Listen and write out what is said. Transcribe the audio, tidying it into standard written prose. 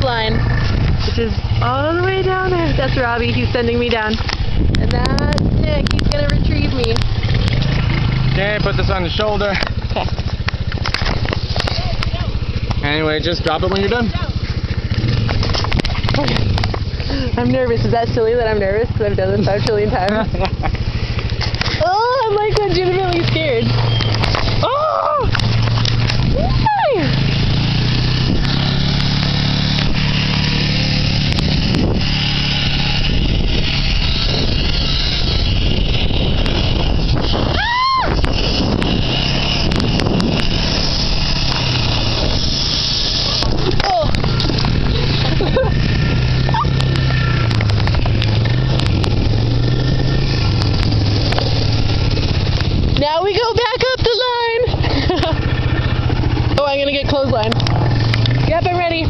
clothesline, which is all the way down there. That's Robbie. He's sending me down. And that's Nick. He's going to retrieve me. Okay, put this on the shoulder. Okay. Anyway, just drop it when you're done. I'm nervous. Is that silly that I'm nervous? Because I've done this 5 trillion times. Oh, I'm like legitimately scared. Oh! Why? Now we go back up the line. Oh, I'm gonna get clothesline. Yep, I'm ready.